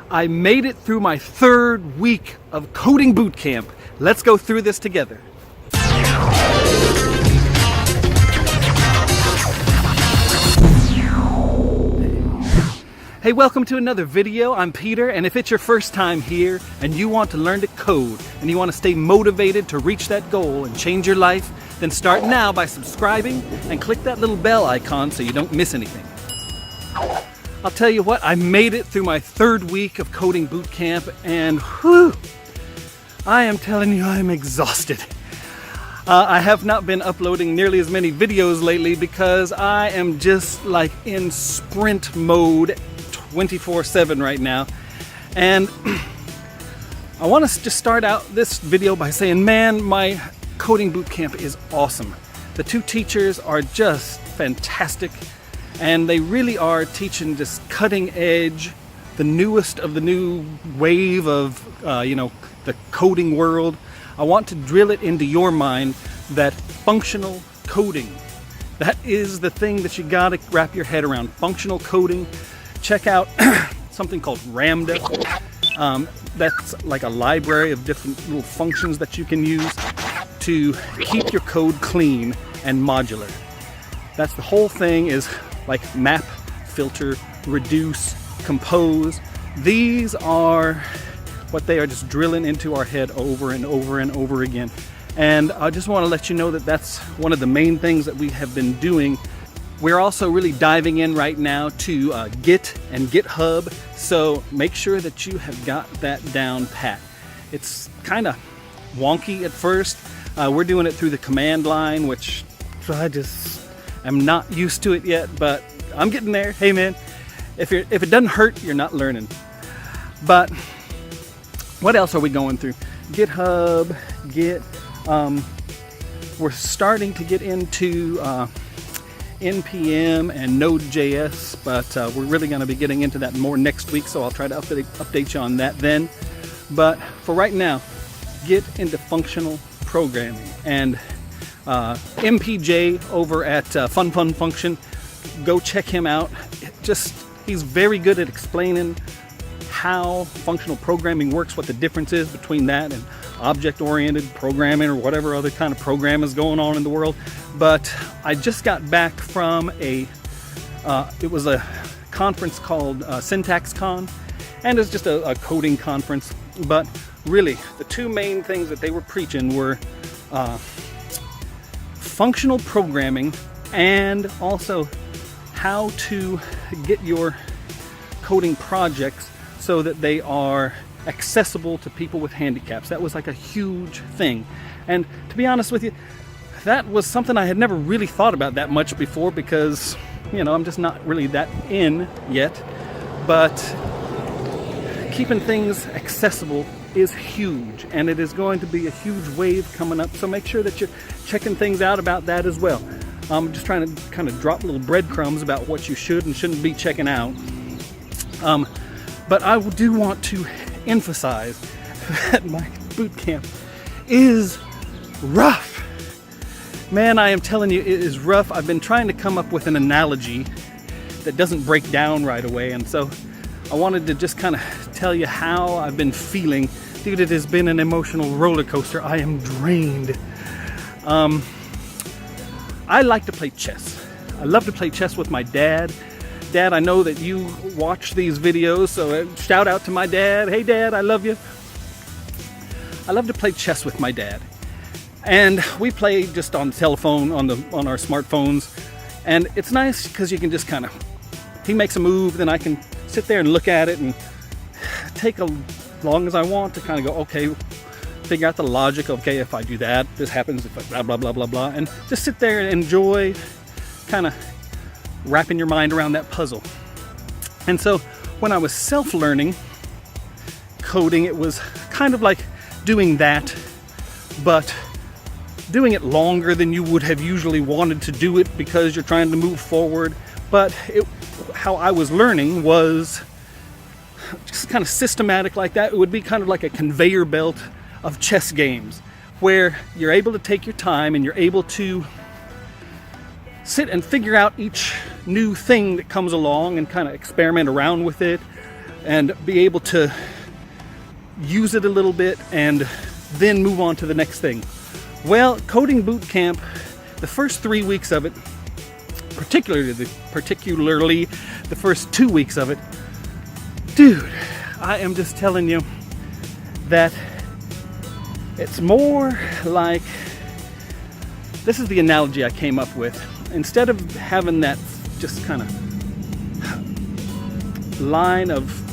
I made it through my 3rd week of coding boot camp. Let's go through this together. Hey, welcome to another video. I'm Peter, and if it's your first time here and you want to learn to code and you want to stay motivated to reach that goal and change your life, then start now by subscribing and click that little bell icon so you don't miss anything. I'll tell you what, I made it through my 3rd week of coding boot camp, and whew, I am telling you, I'm exhausted. I have not been uploading nearly as many videos lately because I am just like in sprint mode 24/7 right now. And I want to just start out this video by saying, man, my coding boot camp is awesome. The 2 teachers are just fantastic, and they really are teaching just cutting edge, the newest of the new wave of the coding world. I want to drill it into your mind that functional coding, that is the thing that you gotta wrap your head around. Functional coding. Check out something called Ramda. That's like a library of different little functions that you can use to keep your code clean and modular. That's the whole thing, is like map, filter, reduce, compose. These are what they are just drilling into our head over and over and over again. And I just want to let you know that that's one of the main things that we have been doing. We're also really diving in right now to Git and GitHub, so make sure that you have got that down pat. It's kind of wonky at first. We're doing it through the command line, which I just am not used to it yet, but I'm getting there. Hey man, if it doesn't hurt, you're not learning. But what else are we going through? GitHub, Git. We're starting to get into NPM and Node.js, but we're really going to be getting into that more next week, so I'll try to update you on that then. But for right now, get into functional programming. And MPJ over at Fun Function, go check him out. He's very good at explaining how functional programming works, what the difference is between that and object-oriented programming or whatever other kind of program is going on in the world. But I just got back from it was a conference called SyntaxCon, and it's just a coding conference. But really, the 2 main things that they were preaching were functional programming and also how to get your coding projects so that they are accessible to people with handicaps. That was like a huge thing. And to be honest with you, that was something I had never really thought about that much before because, I'm just not really that in yet. But keeping things accessible is huge, and it is going to be a huge wave coming up. So make sure that you're checking things out about that as well. I'm just trying to kind of drop little breadcrumbs about what you should and shouldn't be checking out. But I do want to emphasize that my boot camp is rough. Man, I am telling you, it is rough. I've been trying to come up with an analogy that doesn't break down right away, and so I wanted to just kind of tell you how I've been feeling. Dude, it has been an emotional roller coaster. I am drained. I like to play chess. I love to play chess with my dad. Dad, I know that you watch these videos, so shout out to my dad. Hey Dad, I love you. I love to play chess with my dad. And we play just on telephone, on our smartphones. And it's nice because you can just kind of, he makes a move, then I can sit there and look at it and take as long as I want to kind of go, okay, figure out the logic. Okay, if I do that, this happens, if I blah, blah, blah, blah, blah. And just sit there and enjoy kind of wrapping your mind around that puzzle. And so when I was self-learning coding, it was kind of like doing that, but doing it longer than you would have usually wanted to do it because you're trying to move forward. But how I was learning was just kind of systematic like that. It would be kind of like a conveyor belt of chess games where you're able to take your time and you're able to sit and figure out each new thing that comes along and kind of experiment around with it and be able to use it a little bit and then move on to the next thing. Well, Coding Bootcamp, the first 3 weeks of it, particularly the first 2 weeks of it, dude, I am just telling you that it's more like, this is the analogy I came up with. Instead of having that just kind of line of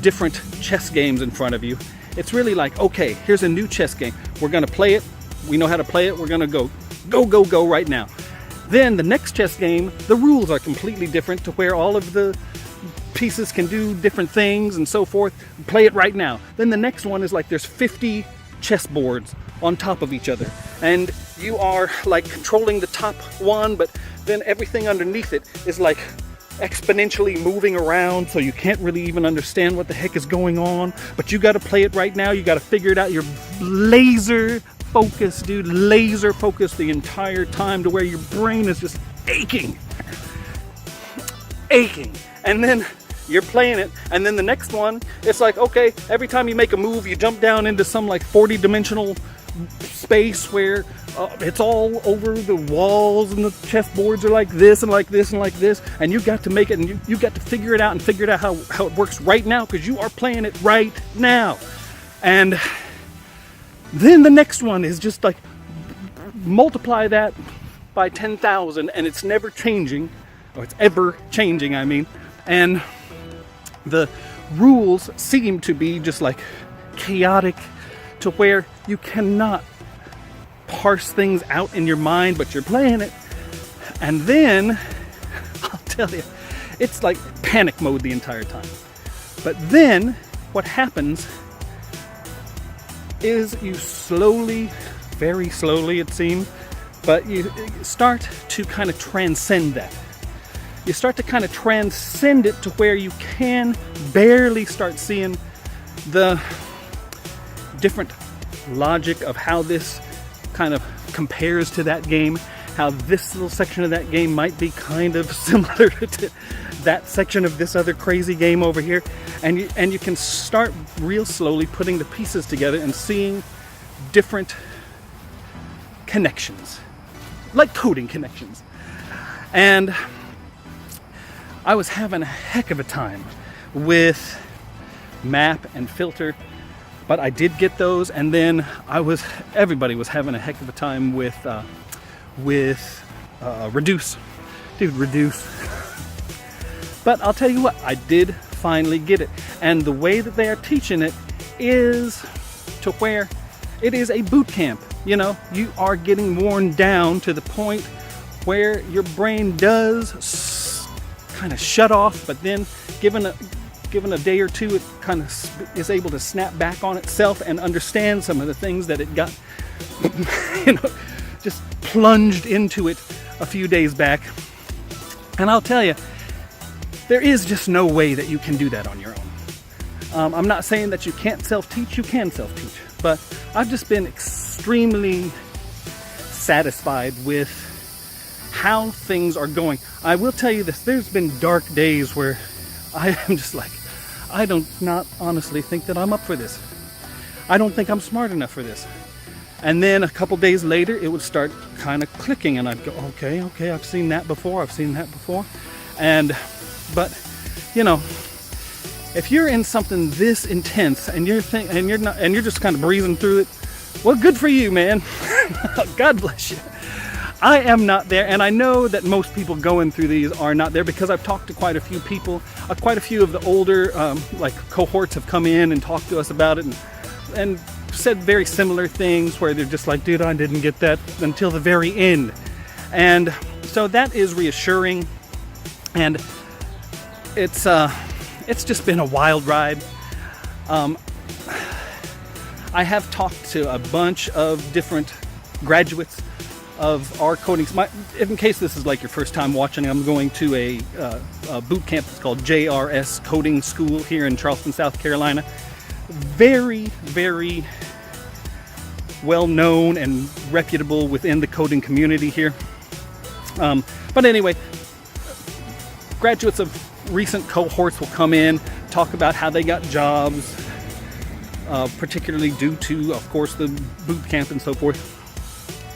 different chess games in front of you, it's really like, okay, here's a new chess game. We're going to play it. We know how to play it. We're going to go right now. Then the next chess game, the rules are completely different to where all of the pieces can do different things and so forth. Play it right now. Then the next one is like there's 50 chess boards on top of each other, and you are like controlling the top one, but then everything underneath it is like exponentially moving around, so you can't really even understand what the heck is going on, but you got to play it right now. You got to figure it out. You're laser focused, dude, laser focused the entire time, to where your brain is just aching, and then you're playing it. And then the next one, it's like, okay, every time you make a move, you jump down into some like 40-dimensional space where it's all over the walls, and the chessboards are like this and like this and like this, and you got to make it, and you got to figure it out and figure it out how it works right now, because you are playing it right now. And then the next one is just like multiply that by 10,000, and it's never changing, or it's ever changing, I mean. And the rules seem to be just like chaotic, to where you cannot parse things out in your mind, but you're playing it. And then, I'll tell you, it's like panic mode the entire time. But then, what happens is you slowly, very slowly it seems, but you start to kind of transcend that. You start to kind of transcend it to where you can barely start seeing the different logic of how this kind of compares to that game, how this little section of that game might be kind of similar to that section of this other crazy game over here, and you can start real slowly putting the pieces together and seeing different connections, like coding connections. And I was having a heck of a time with map and filter, but I did get those. And then everybody was having a heck of a time with reduce, dude, reduce. But I'll tell you what, I did finally get it. And the way that they are teaching it is to where it is a boot camp. You know, you are getting worn down to the point where your brain does kind of shut off, but then given a day or two, it kind of is able to snap back on itself and understand some of the things that it got, just plunged into it a few days back. And I'll tell you, there is just no way that you can do that on your own. I'm not saying that you can't self-teach, you can self-teach, but I've just been extremely satisfied with how things are going. I will tell you this, there's been dark days where I am just like, I don't not honestly think that I'm up for this. I don't think I'm smart enough for this. And then a couple days later, it would start kind of clicking, and I'd go, okay, I've seen that before. But you know, if you're in something this intense and you're just kind of breezing through it, well, good for you, man. God bless you. I am not there, and I know that most people going through these are not there, because I've talked to quite a few people. Quite a few of the older cohorts have come in and talked to us about it, and said very similar things, where they're just like, dude, I didn't get that until the very end. And so that is reassuring, and it's just been a wild ride. I have talked to a bunch of different graduates of our coding. In case this is like your first time watching, I'm going to a boot camp. It's called JRS Coding School here in Charleston, South Carolina. Very, very well known and reputable within the coding community here. But anyway, graduates of recent cohorts will come in talk about how they got jobs, particularly due to, of course, the boot camp and so forth.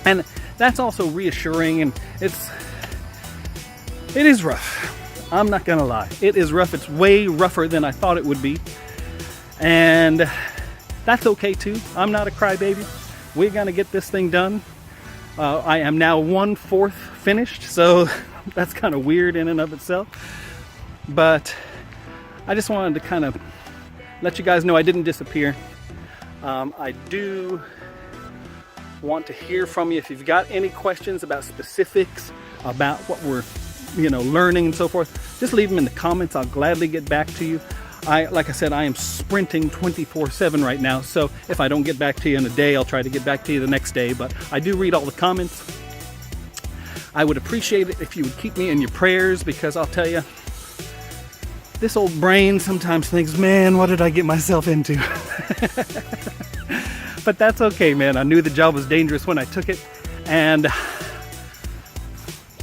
And that's also reassuring, and it is rough. I'm not gonna lie. It is rough. It's way rougher than I thought it would be. And that's okay too. I'm not a crybaby. We're gonna get this thing done. I am now 1/4 finished, so that's kind of weird in and of itself. But I just wanted to kind of let you guys know I didn't disappear. I do want to hear from you if you've got any questions about specifics, about what we're learning and so forth. Just leave them in the comments. I'll gladly get back to you. Like I said, I am sprinting 24/7 right now, so if I don't get back to you in a day, I'll try to get back to you the next day. But I do read all the comments. I would appreciate it if you would keep me in your prayers, because I'll tell you, this old brain sometimes thinks, man, what did I get myself into? But that's okay, man. I knew the job was dangerous when I took it, and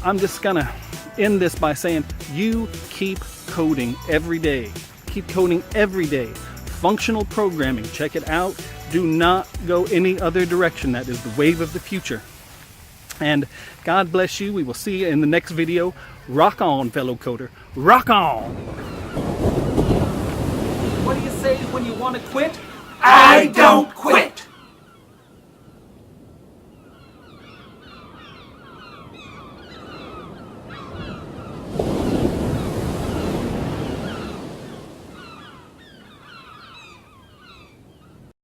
I'm just gonna end this by saying, you keep coding every day. Keep coding every day. Functional programming, check it out. Do not go any other direction. That is the wave of the future. And God bless you. We will see you in the next video. Rock on, fellow coder. Rock on! What do you say when you want to quit? I don't quit!